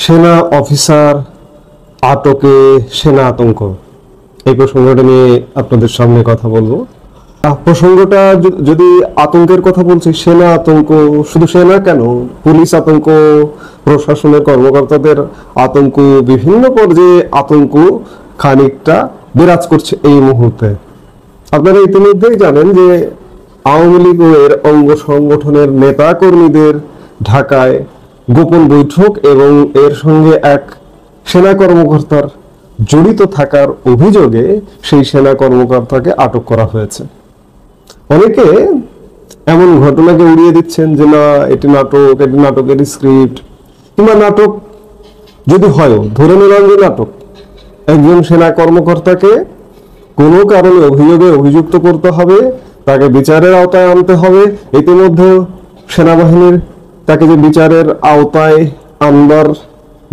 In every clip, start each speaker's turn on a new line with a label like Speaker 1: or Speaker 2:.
Speaker 1: সেনা অফিসার আটকে সেনা আতঙ্ক, এই প্রসঙ্গটা নিয়ে আপনাদের সামনে কথা বলবো। প্রসঙ্গটা যদি আতঙ্কের কথা বলছি, সেনা আতঙ্ক, শুধু সেনা কেন, পুলিশ আতঙ্ক, প্রশাসনের কর্মকর্তাদের আতঙ্ক, বিভিন্ন পর্যায়ে আতঙ্ক খানিকটা বিরাজ করছে এই মুহূর্তে। আপনারা ইতিমধ্যেই জানেন যে আওয়ামী লীগের অঙ্গ সংগঠনের নেতা কর্মীদের ঢাকায় গোপন বৈঠক এবং এর সঙ্গে এক সেনা কর্মকর্তার জড়িত থাকার অভিযোগে সেই সেনা কর্মকর্তাকে আটক করা হয়েছে। অনেকে এমন ঘটনাকে উড়িয়ে দিচ্ছেন যে না, এটি নাটক, এটি নাটকের স্ক্রিপ্ট, কিংবা নাটক যদি হয়, ধরে নিলাম যে নাটক। একজন সেনা কর্মকর্তাকে কোনো কারণে অভিযোগে অভিযুক্ত করতে হবে, তাকে বিচারের আওতায় আনতে হবে। ইতিমধ্যে সেনাবাহিনীর তাকে যে বিচারের আওতায় আনবার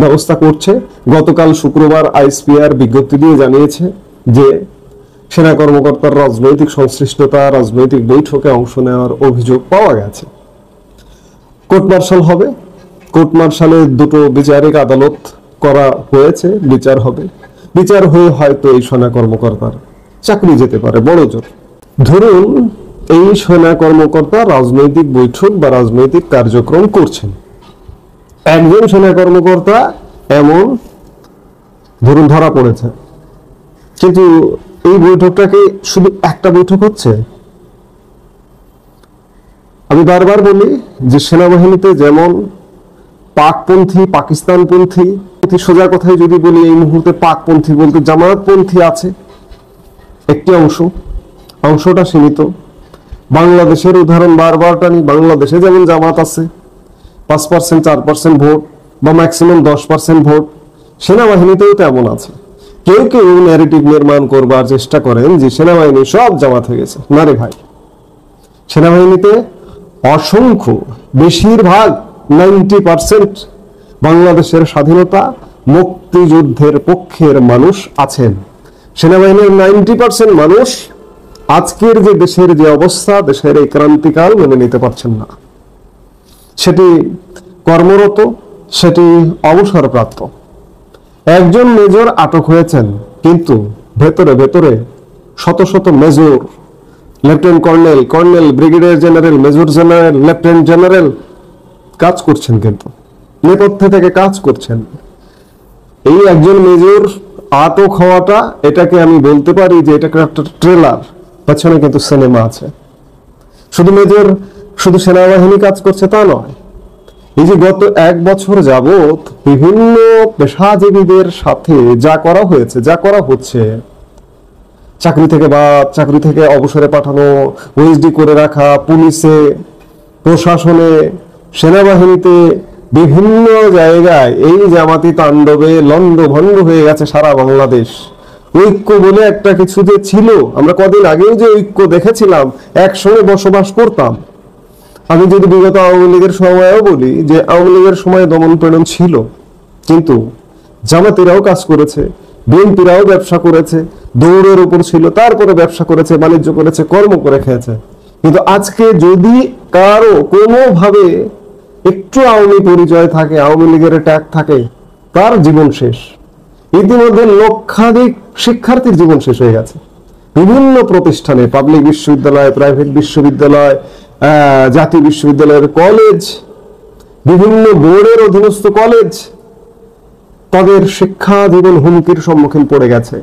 Speaker 1: ব্যবস্থা করছে। গতকাল শুক্রবার আইএসপিআর বিজ্ঞপ্তি দিয়ে জানিয়েছে যে সেনা কর্মকর্তার রাজনৈতিক সংশ্লিষ্টতা, রাজনৈতিক বৈঠকে অংশ নেওয়ার অভিযোগ পাওয়া গেছে। কোর্ট মার্শাল হবে, কোর্ট মার্শালে দুটো বিচারিক আদালত করা হয়েছে, বিচার হবে। বিচার হয়ে হয়তো এই সেনা কর্মকর্তার চাকরি যেতে পারে বড় জোর। ধরুন এই সেনা কর্মকর্তা রাজনৈতিক বৈঠক বা রাজনৈতিক কার্যক্রম করছেন, একজন সেনা কর্মকর্তা এমন ধরুন ধরা পড়েছে, কিন্তু এই বৈঠকটাকে শুধু একটা বৈঠক হচ্ছে। আমি বারবার বলি যে সেনাবাহিনীতে যেমন পাকপন্থী, পাকিস্তানপন্থী, সোজা কথায় যদি বলি এই মুহূর্তে পাকপন্থী বলতে জামায়াতপন্থী আছে একটি অংশটা সীমিত। বাংলাদেশের উদাহরণ বারবার টানি, বাংলাদেশে যেমন জামাত আছে 5%, 4% ভোট বা ম্যাক্সিমাম 10% ভোট, সেনাবাহিনীতেও তেমন আছে। কেউ কেউ ন্যারেটিভ নির্মাণ করবার চেষ্টা করেন যে সেনাবাহিনী সব জামাত হয়ে গেছে। না রে ভাই, সেনাবাহিনীতে অসংখ্য, বেশিরভাগ 90% বাংলাদেশের স্বাধীনতা মুক্তিযুদ্ধের পক্ষের মানুষ আছেন। সেনাবাহিনীর 90% মানুষ আজকের যে দেশের যে অবস্থা, দেশের এই ক্রান্তিকাল মেনে নিতে পারছেন না। সেটি কর্মরত, সেটি অবসরপ্রাপ্ত। একজন মেজর আটক হয়েছেন, কিন্তু ভেতরে ভেতরে শত শত major, lieutenant colonel, colonel, brigadier general, major general, lieutenant general কাজ করছেন, কিন্তু নেপথ্যে থেকে কাজ করছেন। এই একজন মেজর আটক হওয়াটা, এটাকে আমি বলতে পারি যে এটা একটা ট্রেলার, পেছনে কিন্তু সিনেমা আছে। শুধু মেজর, শুধু সেনাবাহিনী কাজ করছে তা নয়। এই যে গত 1 বছর যাবত বিভিন্ন পেশাজীবীদের সাথে যা করা হয়েছে, যা করা হচ্ছে, চাকরি থেকে বাদ, চাকরি থেকে অবসরে পাঠানো, ওএসডি করে রাখা, পুলিশে, প্রশাসনে, সেনাবাহিনীতে, বিভিন্ন জায়গায় এই জামাতি তাণ্ডবে লন্ডভন্ড হয়ে গেছে সারা বাংলাদেশ। ঐক্য বলে একটা কিছু যে ছিল, আমরা কদিন আগেও যে ঐক্য দেখেছিলাম, একসঙ্গে বসবাস করতাম। আমি যদি বিগত আওয়ামী লীগের সময়ও বলি যে আওয়ামী লীগের সময় দমন পীড়ন ছিল, কিন্তু জামাতিরাও কাজ করেছে, বিএনপিরাও ব্যবসা করেছে, দৌড়ের উপর ছিল, তারপরে ব্যবসা করেছে, বাণিজ্য করেছে, কর্ম করে খেয়েছে। কিন্তু আজকে যদি কারো কোনোভাবে একটু আওয়ামী পরিচয় থাকে, আওয়ামী লীগের ট্যাগ থাকে, তার জীবন শেষ। ইতিমধ্যে লক্ষাধিক শিক্ষার্থীর জীবন শেষ হয়ে গেছে। বিভিন্ন প্রতিষ্ঠানে, পাবলিক বিশ্ববিদ্যালয়, প্রাইভেট বিশ্ববিদ্যালয়, জাতীয় বিশ্ববিদ্যালয়ের কলেজ, বিভিন্ন বোর্ডের অধীনস্থ কলেজ, তাদের শিক্ষা জীবন হুমকির সম্মুখীন পড়ে গেছে।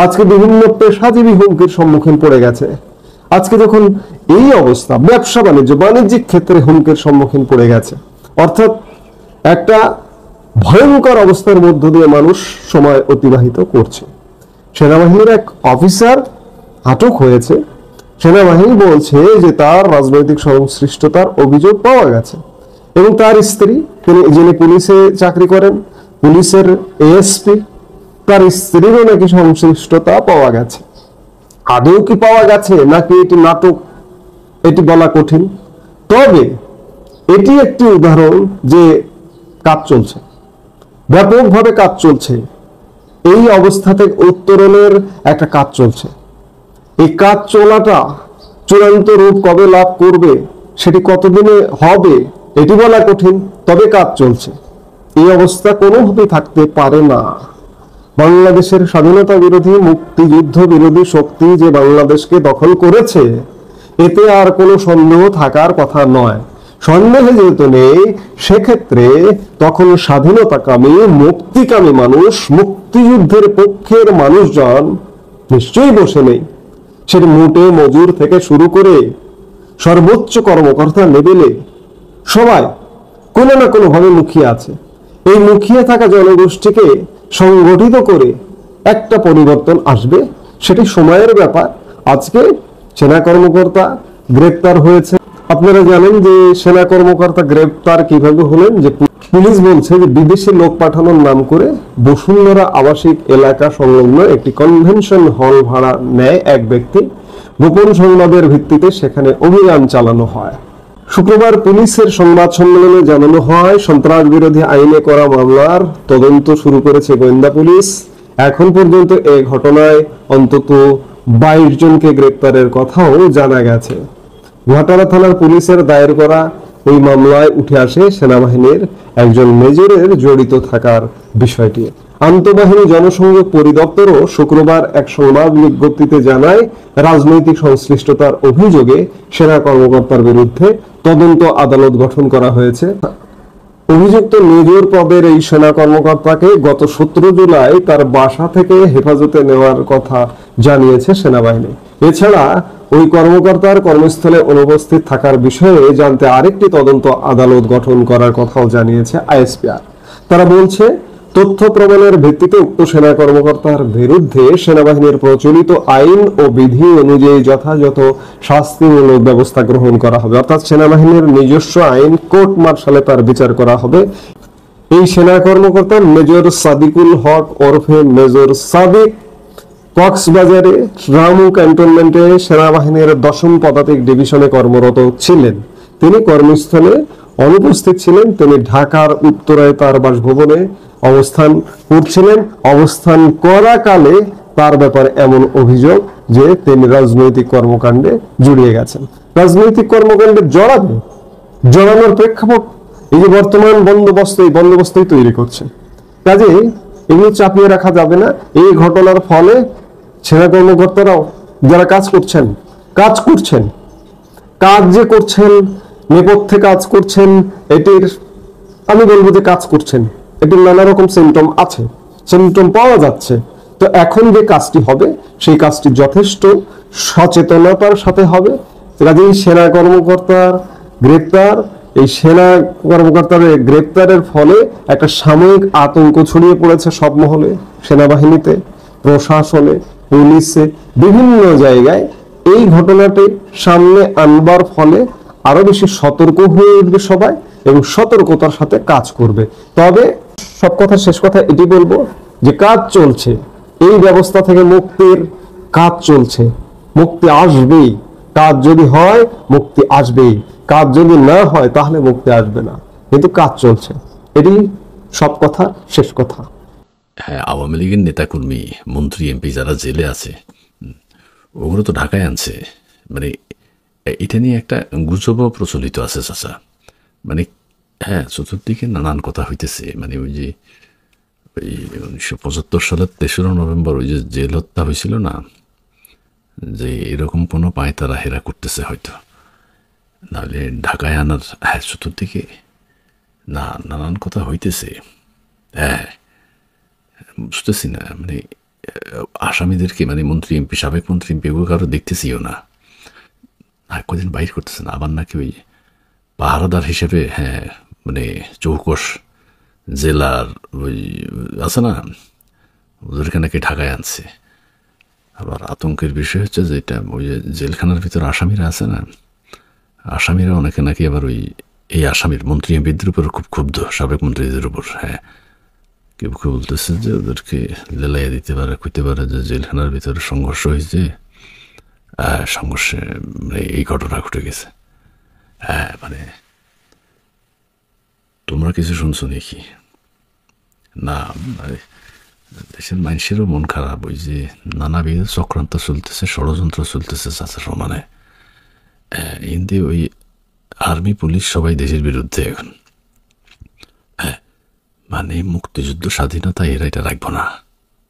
Speaker 1: আজকে বিভিন্ন পেশাজীবী হুমকির সম্মুখীন পড়ে গেছে। আজকে যখন এই অবস্থা, ব্যবসা বাণিজ্য, বাণিজ্যিক ক্ষেত্রে হুমকির সম্মুখীন পড়ে গেছে, অর্থাৎ একটা ভয়ঙ্কর অবস্থার মধ্য দিয়ে মানুষ সময় অতিবাহিত করছে। সেনাবাহিনীর এক অফিসার আটক হয়েছে। সেনাবাহিনী বলছে যে তার রাজনৈতিক সংশ্লিষ্টতার অভিযোগ পাওয়া গেছে, এবং তার স্ত্রী, যিনি পুলিশে চাকরি করেন, পুলিশের এএসপি, তার স্ত্রীরও নাকি সংশ্লিষ্টতা পাওয়া গেছে। আদৌ কি পাওয়া গেছে নাকি এটি নাটক, এটি বলা কঠিন। তবে এটি একটি উদাহরণ যে কাজ চলছে, ব্যাপকভাবে কাজ চলছে, এই অবস্থা থেকে উত্তরণের একটা কাজ চলছে। এই কাজ চলাটা চূড়ান্ত রূপ কবে লাভ করবে, সেটি কতদিনে হবে এটি বলা কঠিন, তবে কাজ চলছে। এই অবস্থা কোনোভাবেই থাকতে পারে না। বাংলাদেশের স্বাধীনতা বিরোধী মুক্তিযুদ্ধ বিরোধী শক্তি যে বাংলাদেশকে দখল করেছে, এতে আর কোনো সন্দেহ থাকার কথা নয়। সন্দেহে যেহেতু নেই, সেক্ষেত্রে তখন স্বাধীনতাকামী মুক্তিকামী মানুষ, মুক্তিযুদ্ধের পক্ষের মানুষজন নিশ্চয়ই বসে নেই। সে মোটে মজুর থেকে শুরু করে সর্বোচ্চ কর্মকর্তা লেভেলে সবাই কোনো না কোনো ভাবে মুখিয়ে আছে। এই মুখিয়ে থাকা জনগোষ্ঠীকে সংগঠিত করে একটা পরিবর্তন আসবে, সেটি সময়ের ব্যাপার। আজকে সেনা কর্মকর্তা গ্রেপ্তার হয়েছে। আপনারা জানেন যে সেনা কর্মকর্তা গ্রেপ্তার কিভাবে হলেন, যে পুলিশ বলছে যে বিদেশি লোক পাঠানোর নাম করে বসুন্ধরা আবাসিক এলাকা সংলগ্ন একটি কনভেনশন হল ভাড়া নেয় এক ব্যক্তি। গোপন সংবাদের ভিত্তিতে সেখানে অভিযান চালানো হয়। শুক্রবার পুলিশের সংবাদ সম্মেলনে জানানো হয়, সন্ত্রাস বিরোধী আইনে করা মামলার তদন্ত শুরু করেছে গোয়েন্দা পুলিশ। এখন পর্যন্ত এই ঘটনায় অন্তত 22 জনকে গ্রেপ্তারের কথাও জানা গেছে। ঘাটালা থানার পুলিশের দায়ের করা ওই মামলায় উঠে আসে সেনাবাহিনীর একজন মেজরের জড়িত থাকার বিষয়টি। আন্তঃবাহিনী জনসংযোগ পরিদপ্তরও শুক্রবার এক সংবাদ বিজ্ঞপ্তিতে জানায়, রাজনৈতিক সংশ্লিষ্টতার অভিযোগে সেনা কর্মকর্তার বিরুদ্ধে তদন্ত আদালত গঠন করা হয়েছে। অভিযুক্ত মেজর পদের এই সেনা কর্মকর্তাকে গত 17 জুলাই তার বাসা থেকে হেফাজতে নেওয়ার কথা জানিয়েছে সেনাবাহিনী। এছাড়া ওই কর্মকর্তার কর্মস্থলে অনুপস্থিত থাকার বিষয়ে জানতে আরেকটি তদন্ত আদালত গঠন করার কথাও জানিয়েছে আইএসপিআর। তারা বলছে, তথ্য প্রমাণের ভিত্তিতে উক্ত সেনা কর্মকর্তার বিরুদ্ধে সেনাবাহিনীর প্রচলিত আইন ও বিধি অনুযায়ী যথাযথ শাস্তিমূলক ব্যবস্থা গ্রহণ করা হবে। অর্থাৎ সেনাবাহিনীর নিজস্ব আইন, কোর্ট মার্শালে তার বিচার করা হবে। এই সেনা কর্মকর্তা মেজর সাদিকুল হক ওরফে মেজর সাদিক কক্সবাজারে রামু ক্যান্টনমেন্টে সেনাবাহিনীর 10ম পদাতিক ডিভিশনে কর্মরত ছিলেন। তিনি কর্মস্থলে অনুপস্থিত ছিলেন। তিনি ঢাকার উত্তরায় তার বাসভবনে অবস্থান করছিলেন। অবস্থান করাকালে তার ব্যাপারে এমন অভিযোগ যে তিনি রাজনৈতিক কর্মকাণ্ডে জড়িয়ে গেছেন। রাজনৈতিক কর্মকাণ্ডে জড়ানোর প্রেক্ষাপট এই যে বর্তমান বন্দোবস্তই তৈরি করছে। কাজে এগুলো চাপিয়ে রাখা যাবে না। এই ঘটনার ফলে সেনা কর্মকর্তারাও যারা কাজ করছেন, কাজ যে করছেন, নেপথ্যে কাজ করছেন, এটির আমি বলবো যে কাজ করছেন, এটির নানা রকম সিমটম আছে, সিমটম পাওয়া যাচ্ছে। তো এখন যে কাজটি হবে, সেই কাজটি যথেষ্ট সচেতনতার সাথে হবে। কাজেই সেনা কর্মকর্তার গ্রেপ্তার, এই সেনা কর্মকর্তার গ্রেপ্তারের ফলে একটা সাময়িক আতঙ্ক ছড়িয়ে পড়েছে সব মহলে, সেনাবাহিনীতে, প্রশাসনে, পুলিশে, বিভিন্ন জায়গায়। এই ঘটনাটি সামনে আনবার ফলে আরো বেশি সতর্ক হয়ে উঠবে সবাই এবং সতর্কতার সাথে কাজ করবে। তবে সব কথা শেষ কথা এটি বলবো যে কাজ চলছে, এই ব্যবস্থা থেকে মুক্তির কাজ চলছে। মুক্তি আসবেই। কাজ যদি হয় মুক্তি আসবেই, কাজ যদি না হয় তাহলে মুক্তি আসবে না। কিন্তু কাজ চলছে, এটি সব কথা শেষ কথা।
Speaker 2: হ্যাঁ, আওয়ামী লীগের নেতাকর্মী, মন্ত্রী, এমপি যারা জেলে আছে, ওগুলো তো ঢাকায় আনছে। মানে এটা নিয়ে একটা গুজবও প্রচলিত আছে চাচা। মানে হ্যাঁ, চতুর্দিকে নানান কথা হইতেছে। মানে ওই যে 1975 সালের 3রা নভেম্বর ওই যে জেল হত্যা হয়েছিল না, যে এরকম কোনো পায়তারা হেরা করতেছে হয়তো, নাহলে ঢাকায় আনার। হ্যাঁ, চতুর্দিকে নানান কথা হইতেছে। হ্যাঁ, বুঝতেছি না, মানে আসামিদেরকে, মানে মন্ত্রী এমপি, সাবেক মন্ত্রী এমপি, এগুলো কারো দেখতেছিও না। হ্যাঁ, কদিন বাইর করতেছে না। আবার নাকি ওই পাহারাদার হিসেবে, হ্যাঁ, মানে চৌকস জেলার ওই আছে না, ওদেরকে নাকি ঢাকায় আনছে। আবার আতঙ্কের বিষয় হচ্ছে যে এটা ওই জেলখানার ভিতরে আসামিরা আছে না, আসামিরা অনেকে নাকি আবার ওই এই আসামির মন্ত্রী এমপিদের উপর খুব ক্ষুব্ধ, সাবেক মন্ত্রীদের উপর। হ্যাঁ, কেউ কেউ বলতেছে যে ওদেরকে লেলাইয়া দিতে পারে, কইতে পারে যে জেলখানার ভিতরে সংঘর্ষ হয়েছে, সংঘর্ষে মানে এই ঘটনা ঘটে গেছে। হ্যাঁ, মানে তোমরা কিছু শুনছো নাকি? না, দেশের মানুষেরও মন খারাপ। ওই যে নানাবিধ চক্রান্ত চলতেছে, ষড়যন্ত্র চলতেছে চাচা সমানে। হিন্দি ওই আর্মি পুলিশ সবাই দেশের বিরুদ্ধে এখন। হ্যাঁ, মানে মুক্তিযুদ্ধ স্বাধীনতা এরা এটা রাখবো না,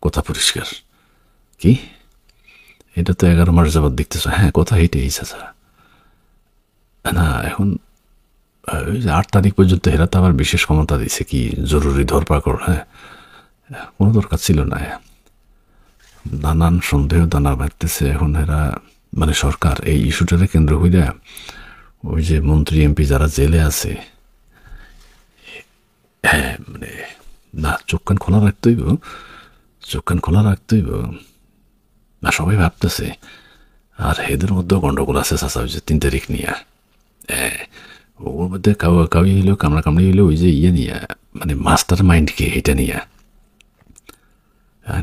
Speaker 2: কথা পরিষ্কার। কি এটা তো 11 মাস যাবৎ দেখতেছ, হ্যাঁ কথা এটাই চাচা। না এখন ওই যে 8 তারিখ পর্যন্ত এরা তো আবার বিশেষ ক্ষমতা দিছে, কি জরুরি ধরপাকড়, হ্যাঁ কোনো দরকার ছিল না। নানান সন্দেহ দানা বাঁধতেছে এখন এরা, মানে সরকার এই ইস্যুটারে কেন্দ্র হইয়া ওই যে মন্ত্রী এমপি যারা জেলে আছে, হ্যাঁ মানে না চোখ কান খোলা রাখতে হইব, চোখ কান খোলা রাখতে হইব। না সবাই ভাবতেছে, আর এদের মধ্যেও গন্ডগোল আছে চাচা, ওই যে 3 তারিখ নিয়ে, হ্যাঁ ওর মধ্যে কাউই হইলেও কামড়া কামড়ি হইলেও ওই যে ইয়ে নিয়ে, মানে মাস্টার মাইন্ডকে এটা নিয়ে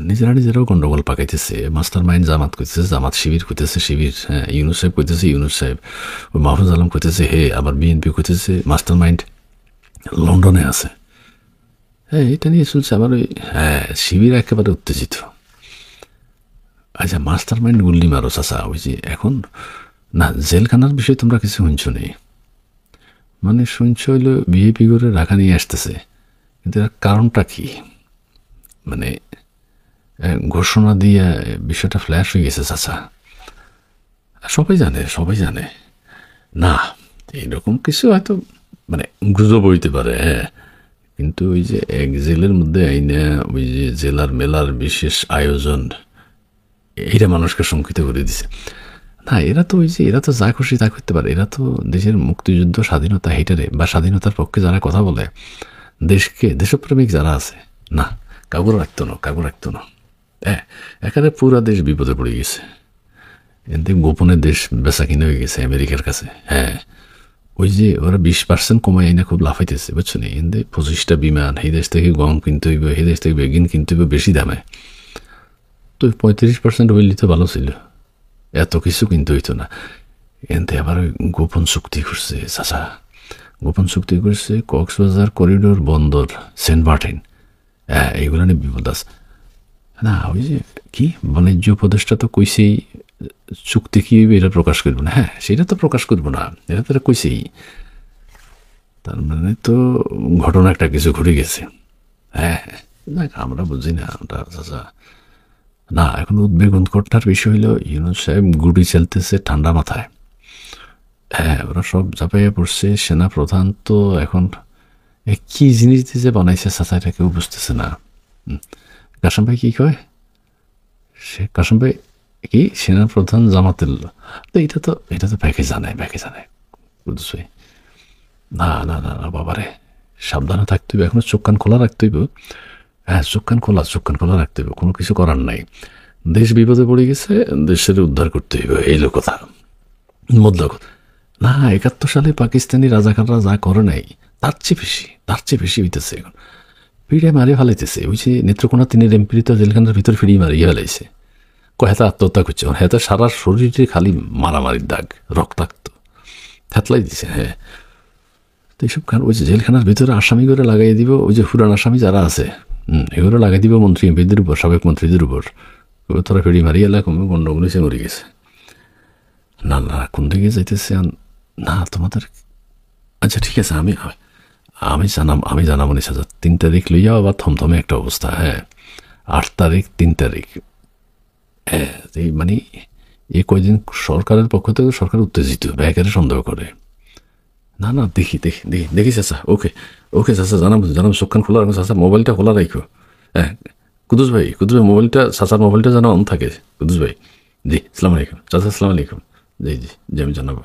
Speaker 2: নিজেরা নিজেরাও গন্ডগোল পাকাইতেছে। মাস্টার মাইন্ড জামাত করতেছে জামাত, শিবির করতেছে শিবির, হ্যাঁ ইউনুস সাহেব করতেছে ইউনুস সাহেব, ওই মাহফুজ আলম করতেছে হে, আবার বিএনপি করতেছে মাস্টার মাইন্ড লন্ডনে আছে। হ্যাঁ এটা নিয়ে চলছে আবার ওই, হ্যাঁ শিবির একেবারে উত্তেজিত। আচ্ছা মাস্টার মাইন্ড গুল্লি মারো চাচা, ওই যে এখন না জেলখানার বিষয়ে তোমরা কিছু শুনছো নেই, মানে শুনছ হইলো বিএপি করে রাখা নিয়ে আসতেছে, কিন্তু এর কারণটা কি, মানে ঘোষণা দিয়ে বিষয়টা ফ্ল্যাশ হয়ে গেছে চাচা, সবাই জানে সবাই জানে। না এইরকম কিছু হয়তো মানে গুজব হইতে পারে, হ্যাঁ কিন্তু ওই যে এক জেলের মধ্যে আইনা ওই যে জেলার মেলার বিশেষ আয়োজন, এইটা মানুষকে শঙ্কিত করে দিছে। না এরা তো ওই যে এরা তো যা খুশি তা করতে পারে, এরা তো দেশের মুক্তিযুদ্ধ স্বাধীনতা হেটারে বা স্বাধীনতার পক্ষে যারা কথা বলে, দেশকে দেশপ্রেমিক যারা আছে, না কাগজ রাখতো না, কাগজ রাখতো না। হ্যাঁ এখানে পুরা দেশ বিপদে পড়ে গেছে, এতে গোপনে দেশ বেচা কিনে হয়ে গেছে আমেরিকার কাছে। হ্যাঁ ওই যে ওরা 20% কমাই আইনা খুব লাফাইতেছে, বুঝছো না, এতে 25টা বিমান, এই দেশ থেকে গম কিনতে হইব, এই দেশ থেকে বেগিন কিনতে হইব বেশি দামে, তো 35% হইলে তো ভালো ছিল, এত কিছু কিনতে হইতো না। এতে আবার ওই গোপন চুক্তি করছে চাচা, গোপন চুক্তি করছে কক্সবাজার করিডোর বন্দর সেন্ট মার্টিন, হ্যাঁ এইগুলো নিয়ে বিপদ আছে। না ওই যে কি বাণিজ্য উপদেষ্টা তো কইছেই চুক্তি কি এটা প্রকাশ করবো না, হ্যাঁ সেটা তো প্রকাশ করবো না, এটা তো কইছেই, তার মানে তো ঘটনা একটা কিছু ঘুরে গেছে। হ্যাঁ দেখ আমরা বুঝি না আমরা চাচা। না এখন উদ্বেগ উৎকণ্ঠার বিষয় হইল ইউনুস সাহেব গুটি চলতেছে ঠান্ডা মাথায়, হ্যাঁ ওরা সব ঝাঁপাইয়া পড়ছে। সেনা প্রধান তো এখন কি জিনিস দিয়ে যে বানাইছে চাচা এটা কেউ বুঝতেছে না। কাসম ভাই কি কয়, সে কাসম ভাই কি সেনা প্রধান জামাতের, তো এটা তো ব্যাকে জানায় বুঝছই। না না না না বাবারে সাবধানে থাকতে হইব, এখনো চোখ কান খোলা রাখতে হইব, হ্যাঁ চোখ কান খোলা রাখতে হইব, কোনো কিছু করার নাই। দেশ বিপদে পড়ে গেছে, দেশের উদ্ধার করতে হইব, এই লোক কথা মোদ্দা কথা। না 71 সালে পাকিস্তানি রাজাকাররা যা করে নাই তার চেয়ে বেশি হইতেছে এখন, ফিরে মারিয়ে ফেলাইতেছে। ওই যে নেত্রকোনা 3 এমপি তো জেলখানার ভিতর ফিরিয়ে মারিয়ে ফেলাইছে, হেতা আত্মহত্যা করছে, হেতা সারা শরীরে খালি মারামারির দাগ, রক্তাক্ত থেতলাই দিছে। হ্যাঁ তো এইসব কারণ ওই যে জেলখানার ভিতরে আসামি করে লাগাই দিব, ওই যে পুরান আসামি যারা আছে এগুলো লাগাই দিব মন্ত্রী এমপিদের উপর, সাবেক মন্ত্রীদের উপর, তোরা ফিরি মারিয়ে এলাকা গন্ডগোল হয়েছে মরে গেছে। না না কোন দিকে যাইতেছে না তোমাদের, আচ্ছা ঠিক আছে আমি জানাবো নি সাজা। 3 তারিখ লইয়া আবার থমথমে একটা অবস্থা, হ্যাঁ 8 তারিখ 3 তারিখ, হ্যাঁ এই মানে এই কয়দিন সরকারের পক্ষ থেকে সরকার উত্তেজিত, ব্যাকেরে সন্দেহ করে। না না দেখি চাচা, ওকে চাচা জানাবো চোখখান খোলা রাখো চাচা, মোবাইলটা খোলা রাখো। হ্যাঁ কুদুস ভাই মোবাইলটা চাচার মোবাইলটা যেন অন থাকে, কুদুস ভাই জি সালাম আলাইকুম চাচা, সালাম আলাইকুম, জি আমি জানাবো।